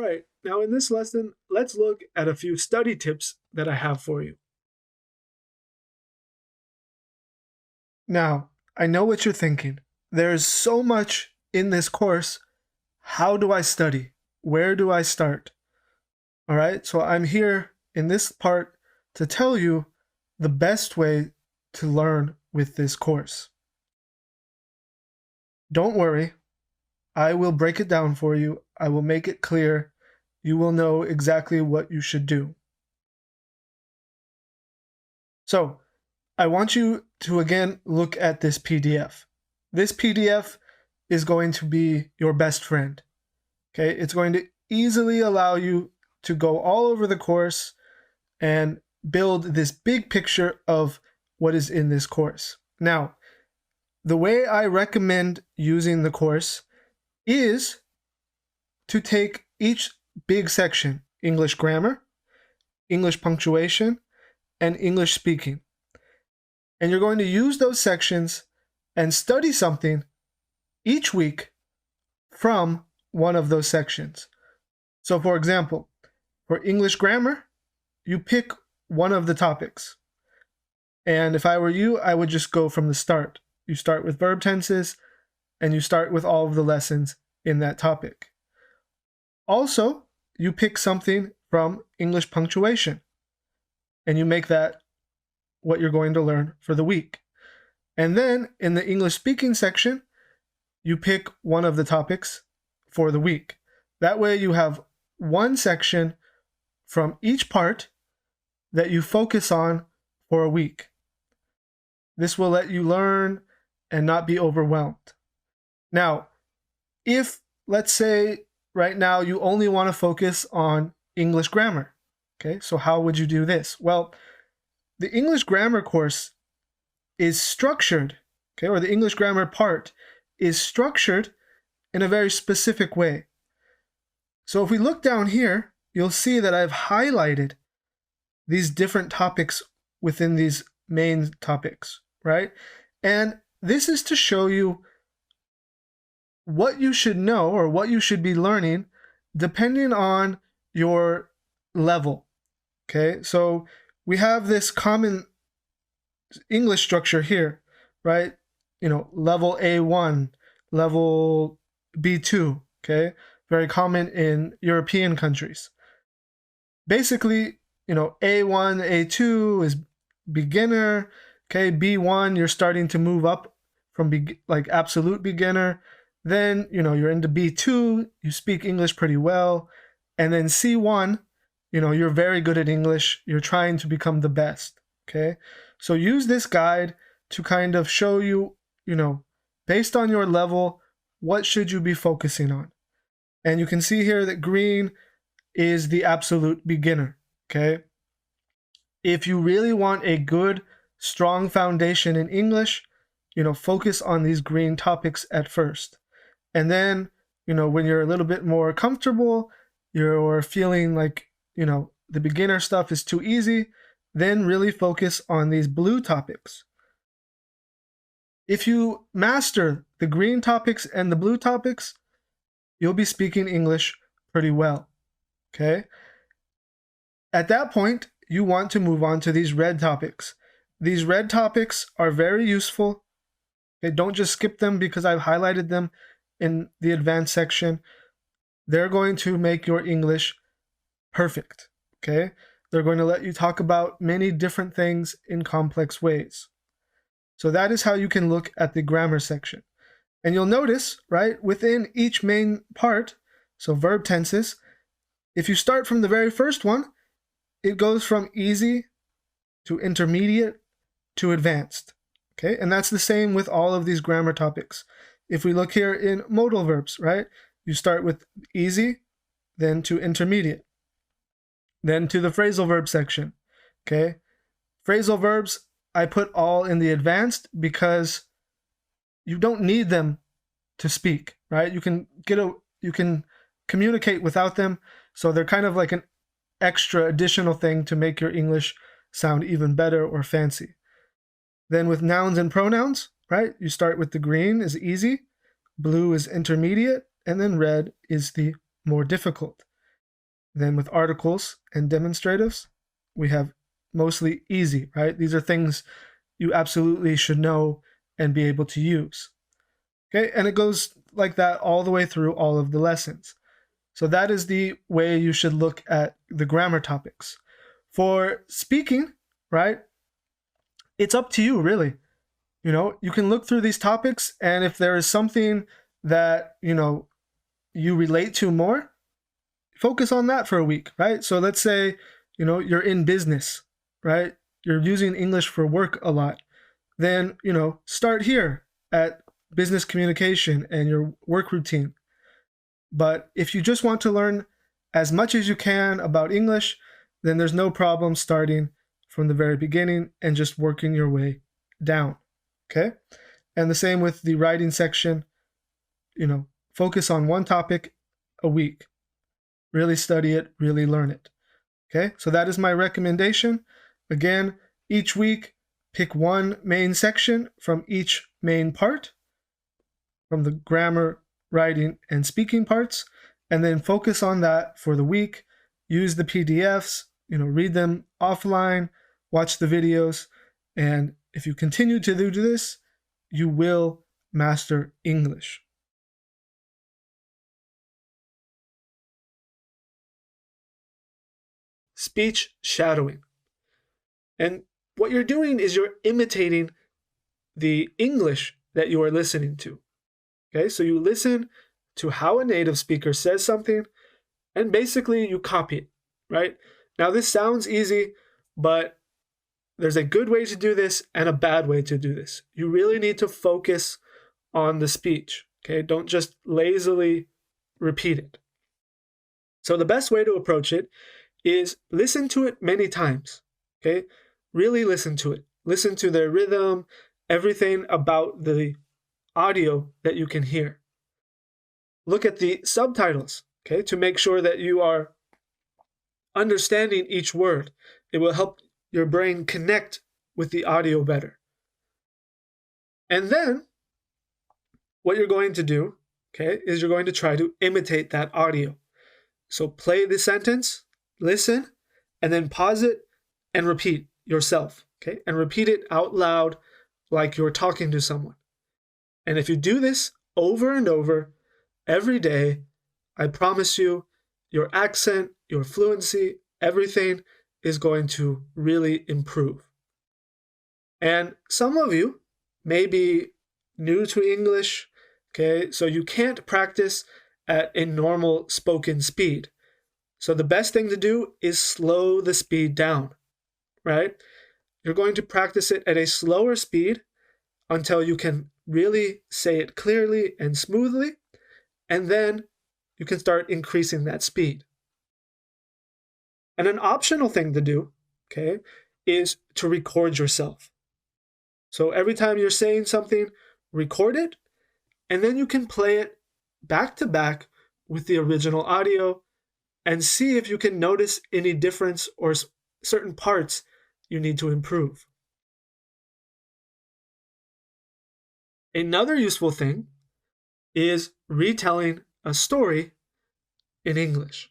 right, now in this lesson, let's look at a few study tips that I have for you. Now, I know what you're thinking. There's so much in this course. How do I study? Where do I start? All right, so I'm here in this part to tell you the best way to learn with this course. Don't worry, I will break it down for you. I will make it clear. You will know exactly what you should do. So, I want you to again look at this PDF. This PDF is going to be your best friend. Okay, it's going to easily allow you to go all over the course and build this big picture of what is in this course. Now, the way I recommend using the course is to take each big section, English grammar, English punctuation, and English speaking. And you're going to use those sections and study something each week from one of those sections. So for example, for English grammar, you pick one of the topics. And if I were you, I would just go from the start. You start with verb tenses, and you start with all of the lessons in that topic. Also, you pick something from English punctuation, and you make that what you're going to learn for the week. And then in the English speaking section, you pick one of the topics for the week. That way you have one section from each part that you focus on for a week. This will let you learn and not be overwhelmed. Now, if, let's say, right now you only want to focus on English grammar, okay, so how would you do this? Well, the English grammar course is structured, okay, or the English grammar part is structured in a very specific way. So if we look down here, you'll see that I've highlighted these different topics within these main topics, right? And this is to show you what you should know or what you should be learning depending on your level, okay? So we have this common English structure here, right? You know, level A1, level B2, okay? Very common in European countries. Basically, you know, A1, A2 is beginner, okay? B1, you're starting to move up from like absolute beginner. Then, you know, you're into B2, you speak English pretty well. And then C1, you know, you're very good at English. You're trying to become the best, okay? So use this guide to kind of show you, you know, based on your level, what should you be focusing on? And you can see here that green is the absolute beginner, okay? If you really want a good, strong foundation in English, you know, focus on these green topics at first. And then, you know, when you're a little bit more comfortable, you're feeling like, you know, the beginner stuff is too easy, then really focus on these blue topics. If you master the green topics and the blue topics, you'll be speaking English pretty well, okay? At that point, you want to move on to these red topics. These red topics are very useful. Okay, don't just skip them because I've highlighted them in the advanced section. They're going to make your English perfect, okay? They're going to let you talk about many different things in complex ways. So that is how you can look at the grammar section. And you'll notice, right, within each main part, so verb tenses, if you start from the very first one, it goes from easy to intermediate to advanced, okay? And that's the same with all of these grammar topics. If we look here in modal verbs, right, you start with easy, then to intermediate, then to the phrasal verb section, okay? Phrasal verbs, I put all in the advanced because you don't need them to speak, right? You can communicate without them, so they're kind of like an extra additional thing to make your English sound even better or fancy. Then with nouns and pronouns, right? You start with the green is easy, blue is intermediate, and then red is the more difficult. Then with articles and demonstratives, we have mostly easy, right? These are things you absolutely should know and be able to use. Okay, and it goes like that all the way through all of the lessons. So that is the way you should look at the grammar topics. For speaking, right, it's up to you, really. You can look through these topics, and if there is something that, you relate to more, focus on that for a week, right? So let's say, you're in business, right? You're using English for work a lot. Then, start here at business communication and your work routine. But if you just want to learn as much as you can about English, then there's no problem starting from the very beginning and just working your way down. Okay? And the same with the writing section, focus on one topic a week. Really study it, really learn it. Okay? So that is my recommendation. Again, each week, pick one main section from each main part, from the grammar, writing, and speaking parts, and then focus on that for the week. Use the PDFs, read them offline, watch the videos, and if you continue to do this, you will master English. Speech shadowing. And what you're doing is you're imitating the English that you are listening to. Okay, so you listen to how a native speaker says something, and basically you copy it, right? Now, this sounds easy, but there's a good way to do this and a bad way to do this. You really need to focus on the speech, okay? Don't just lazily repeat it. So the best way to approach it is listen to it many times, okay? Really listen to it. Listen to their rhythm, everything about the audio that you can hear. Look at the subtitles, okay, to make sure that you are understanding each word. It will help your brain connect with the audio better. And then what you're going to do, okay, is you're going to try to imitate that audio. So play the sentence, listen, and then pause it and repeat yourself, okay? And repeat it out loud like you're talking to someone. And if you do this over and over every day, I promise you, your accent, your fluency, everything is going to really improve. And some of you may be new to English, okay? So you can't practice at a normal spoken speed. So the best thing to do is slow the speed down, right? You're going to practice it at a slower speed until you can really say it clearly and smoothly, and then you can start increasing that speed. And an optional thing to do, okay, is to record yourself. So every time you're saying something, record it, and then you can play it back to back with the original audio and see if you can notice any difference or certain parts you need to improve. Another useful thing is retelling a story in English.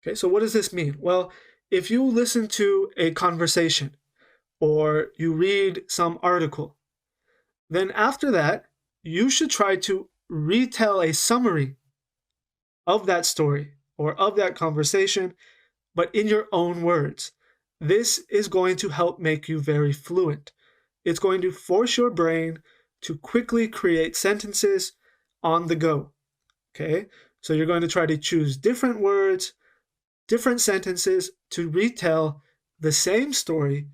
Okay, so what does this mean? Well, if you listen to a conversation or you read some article, then after that, you should try to retell a summary of that story or of that conversation, but in your own words. This is going to help make you very fluent. It's going to force your brain to quickly create sentences on the go. Okay, so you're going to try to choose different words, different sentences to retell the same story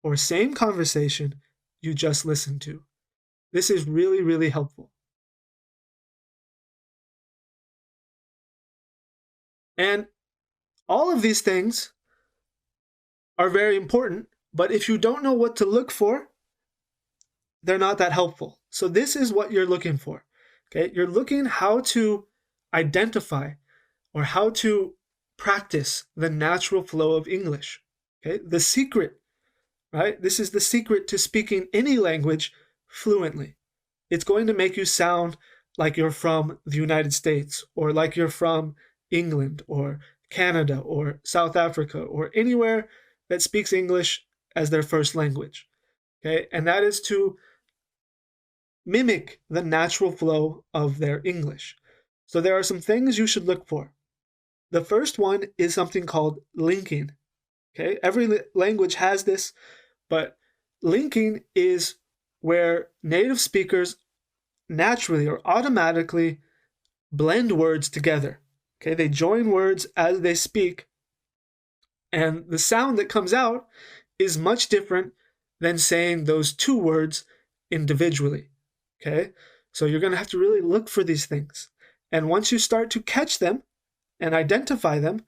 or same conversation you just listened to. This is really, really helpful. And all of these things are very important, but if you don't know what to look for, they're not that helpful. So this is what you're looking for. Okay, you're looking how to identify or how to practice the natural flow of English. Okay, the secret, right? This is the secret to speaking any language fluently. It's going to make you sound like you're from the United States or like you're from England or Canada or South Africa or anywhere that speaks English as their first language. Okay, and that is to mimic the natural flow of their English. So there are some things you should look for. The first one is something called linking. Okay, every language has this, but linking is where native speakers naturally or automatically blend words together. Okay, they join words as they speak, and the sound that comes out is much different than saying those two words individually. Okay, so you're going to have to really look for these things. And once you start to catch them and identify them,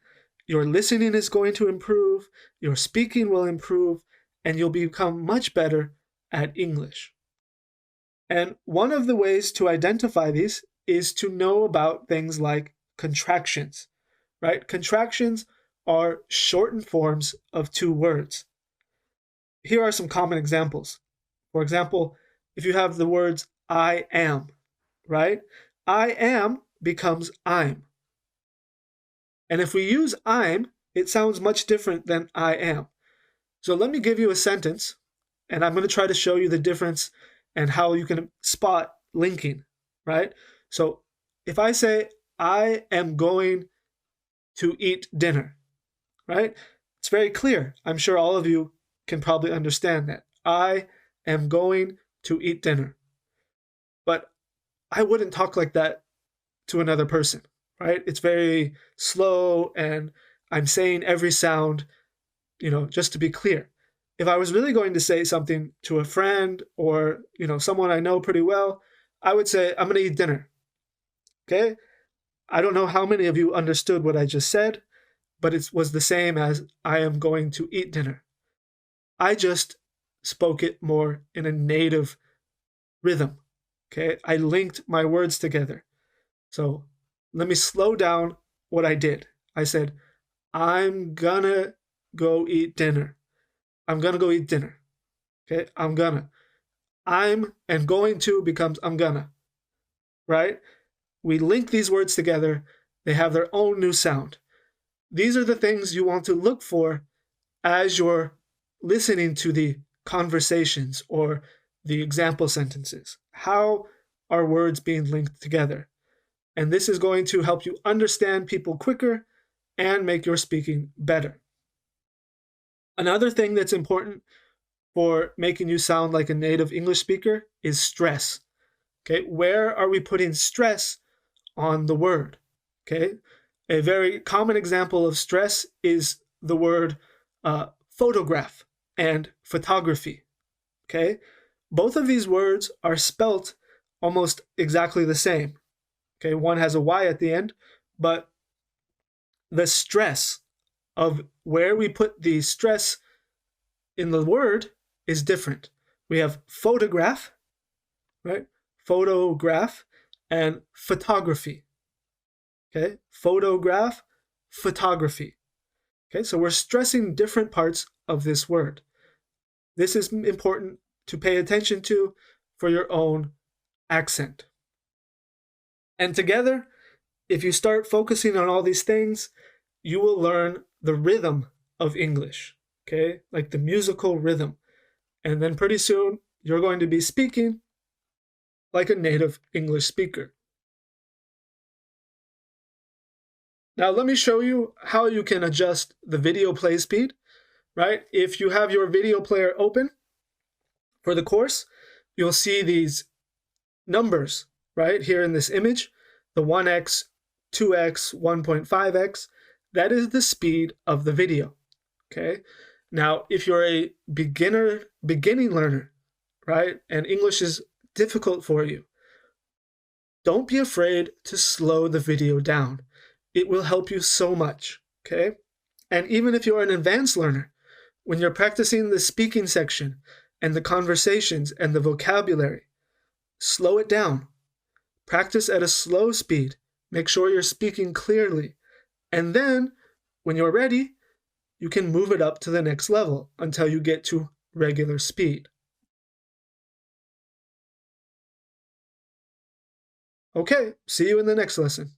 your listening is going to improve, your speaking will improve, and you'll become much better at English. And one of the ways to identify these is to know about things like contractions, right? Contractions are shortened forms of two words. Here are some common examples. For example, if you have the words I am, right? I am becomes I'm. And if we use I'm, it sounds much different than I am. So let me give you a sentence, and I'm going to try to show you the difference and how you can spot linking, right? So if I say, I am going to eat dinner, right? It's very clear. I'm sure all of you can probably understand that. I am going to eat dinner. But I wouldn't talk like that to another person, right? It's very slow and I'm saying every sound, just to be clear. If I was really going to say something to a friend or, someone I know pretty well, I would say, I'm going to eat dinner. Okay? I don't know how many of you understood what I just said, but it was the same as I am going to eat dinner. I just spoke it more in a native rhythm. Okay? I linked my words together. So let me slow down what I did. I said, I'm gonna go eat dinner. I'm gonna go eat dinner. Okay? I'm gonna. I'm and going to becomes I'm gonna. Right? We link these words together. They have their own new sound. These are the things you want to look for as you're listening to the conversations or the example sentences. How are words being linked together? And this is going to help you understand people quicker and make your speaking better. Another thing that's important for making you sound like a native English speaker is stress. Okay, where are we putting stress on the word? Okay, a very common example of stress is the word photograph and photography. Okay, both of these words are spelt almost exactly the same. Okay, one has a Y at the end, but the stress of where we put the stress in the word is different. We have photograph, right? Photograph and photography. Okay, photograph, photography. Okay, so we're stressing different parts of this word. This is important to pay attention to for your own accent. And together, if you start focusing on all these things, you will learn the rhythm of English, okay? Like the musical rhythm. And then pretty soon, you're going to be speaking like a native English speaker. Now, let me show you how you can adjust the video play speed, right? If you have your video player open for the course, you'll see these numbers right here in this image, the 1x, 2x, 1.5x. That is the speed of the video, okay? Now, if you're a beginning learner, right, and English is difficult for you, don't be afraid to slow the video down. It will help you so much, okay? And even if you're an advanced learner, when you're practicing the speaking section and the conversations and the vocabulary, slow it down. Practice at a slow speed. Make sure you're speaking clearly. And then, when you're ready, you can move it up to the next level until you get to regular speed. Okay, see you in the next lesson.